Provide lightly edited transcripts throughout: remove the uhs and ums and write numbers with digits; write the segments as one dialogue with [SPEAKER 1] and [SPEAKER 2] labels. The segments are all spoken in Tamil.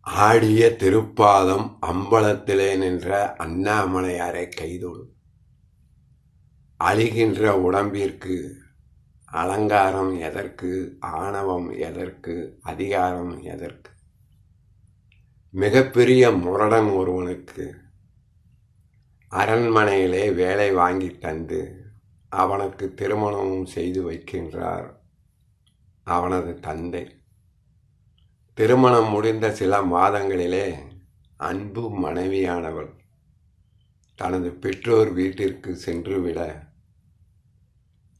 [SPEAKER 1] ஆடிய திருப்பாதம் அம்பலத்திலே நின்ற அண்ணாமலையாரை கைதொழு. அழிகின்ற உடம்பிற்கு அலங்காரம் எதற்கு? ஆணவம் எதற்கு? அதிகாரம் எதற்கு? மிகப்பெரிய முரடன் ஒருவனுக்கு அரண்மனையிலே வேலை வாங்கி தந்து அவனுக்கு திருமணமும் செய்து வைக்கின்றார் அவனது தந்தை. திருமணம் முடிந்த சில மாதங்களிலே அன்பு மனைவியானவள் தனது பெற்றோர் வீட்டிற்கு சென்றுவிட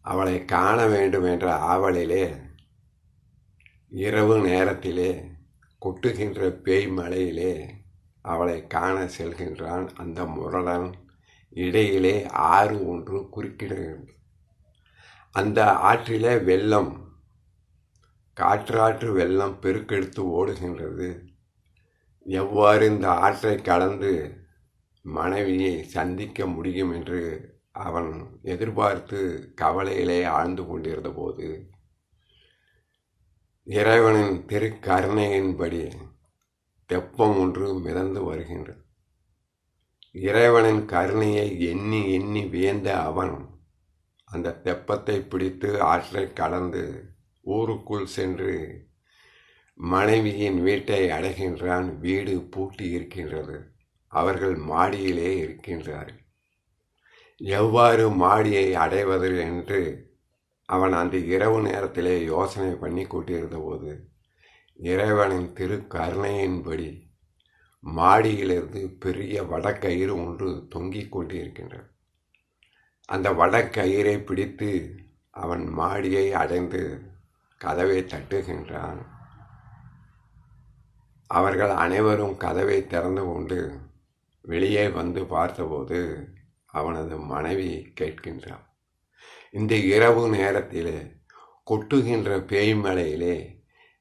[SPEAKER 1] அவளை காண வேண்டும் என்ற ஆவலிலே இரவு நேரத்திலே கொட்டுகின்ற பேய் மழையிலே அவளை காண செல்கின்றான் அந்த முரடன். இடையிலே ஆறு ஒன்று குறுக்கிடுகின்றது. அந்த ஆற்றிலே வெள்ளம், காற்றாற்று வெள்ளம் பெருக்கெடுத்து ஓடுகின்றது. எவ்வாறு இந்த ஆற்றை கடந்து மனைவியை சந்திக்க முடியும் என்று அவன் எதிர்பார்த்து கவலையிலே ஆழ்ந்து கொண்டிருந்த போது இறைவனின் திருக்கருணையின்படி தெப்பம் ஒன்று மிதந்து வருகின்றது. இறைவனின் கருணையை எண்ணி எண்ணி வியந்த அவன் அந்த தெப்பத்தை பிடித்து ஆற்றை கடந்து ஊருக்குள் சென்று மனைவியின் வீட்டை அடைகின்றான். வீடு பூட்டி இருக்கின்றது. அவர்கள் மாடியிலே இருக்கின்றார்கள். எவ்வாறு மாடியை அடைவது என்று அவன் அந்த இரவு நேரத்திலே யோசனை பண்ணி கொண்டிருந்த போது இறைவனின் திருக்கருணையின்படி மாடியிலிருந்து பெரிய வடக்கயிறு ஒன்று தொங்கிக் கொண்டிருக்கின்றது. அந்த வடக்கயிறை பிடித்து அவன் மாடியை அடைந்து கதவை தட்டுகின்றான். அவர்கள் அனைவரும் கதவை திறந்து கொண்டு வெளியே வந்து பார்த்தபோது அவனது மனைவி கேட்கின்றான், இந்த இரவு நேரத்திலே கொட்டுகின்ற பேய் மலையிலே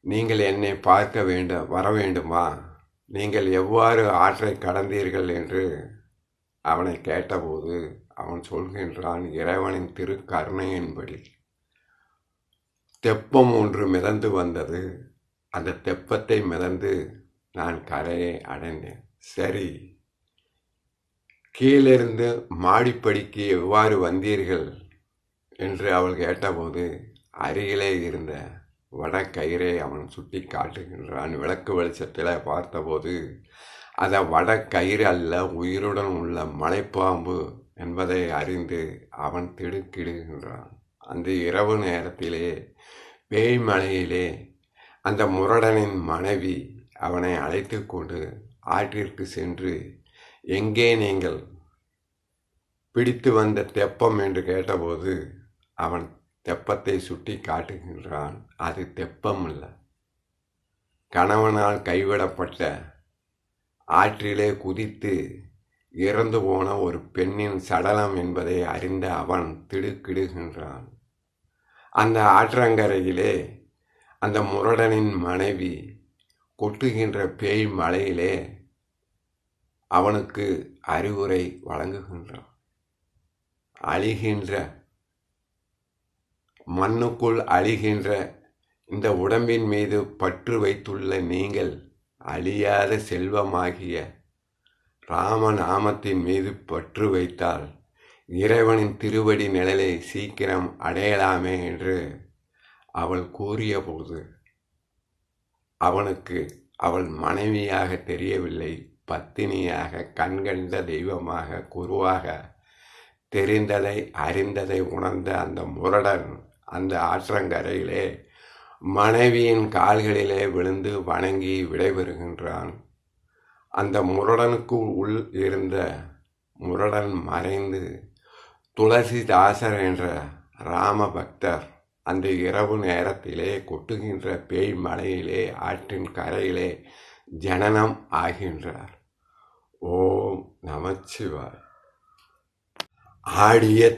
[SPEAKER 1] நீங்கள் என்னை பார்க்க வர வேண்டுமா? நீங்கள் எவ்வாறு ஆற்றை கடந்தீர்கள் என்று அவனை கேட்டபோது அவன் சொல்கின்றான், இறைவனின் திருக்கருணையின்படி தெப்பம் ஒன்று மிதந்து வந்தது. அந்த தெப்பத்தை மிதந்து நான் கரையை அடைந்தேன். சரி, கீழிருந்து மாடிப்படிக்கு எவ்வாறு வந்தீர்கள் என்று அவள் கேட்டபோது அருகிலே இருந்த வடக்கயிறை அவன் சுட்டி காட்டுகின்றான். விளக்கு வெளிச்சத்தில் பார்த்தபோது அதை வடக்கயிறு அல்ல, உயிருடன் உள்ள மலைப்பாம்பு என்பதை அறிந்து அவன் திடுக்கிடுகின்றான். அந்த இரவு நேரத்திலே பேய் மலையிலே அந்த முரடனின் மனைவி அவனை அழைத்து கொண்டு ஆற்றிற்கு சென்று, எங்கே நீங்கள் பிடித்து வந்த தெப்பம் என்று கேட்டபோது அவன் தெப்பத்தை சுட்டி காட்டுகின்றான். அது தெப்பம் அல்ல, கணவனால் கைவிடப்பட்ட ஆற்றிலே குதித்து இறந்து போன ஒரு பெண்ணின் சடலம் என்பதை அறிந்த அவன் திடுக்கிடுகின்றான். அந்த ஆற்றங்கரையிலே அந்த முரடனின் மனைவி கொட்டுகின்ற பேய் மலையிலே அவனுக்கு அறிவுரை வழங்குகின்றான். அழிகின்ற மண்ணுக்குள் அழிகின்ற இந்த உடம்பின் மீது பற்று வைத்துள்ள நீங்கள் அழியாத செல்வமாகிய ராமநாமத்தின் மீது பற்று வைத்தால் இறைவனின் திருவடி நிழலை சீக்கிரம் அடையலாமே என்று அவள் கூறிய போது அவனுக்கு அவள் மனைவியாக தெரியவில்லை, பத்தினியாக, கண்கண்ட தெய்வமாக, குருவாக தெரிந்ததை அறிந்ததை உணர்ந்த அந்த முரடன் அந்த ஆற்றங்கரையிலே மனைவியின் கால்களிலே விழுந்து வணங்கி விடைபெறுகின்றான். அந்த முரடனுக்கு உள் இருந்த முரடன் மறைந்து துளசிதாசர் என்ற ராம பக்தர் அந்த இரவு நேரத்திலே கொட்டுகின்ற பேய் மலையிலே ஆற்றின் கரையிலே ஜனனம் ஆகின்றார். ஓம் நமச்சிவாய். ஆடிய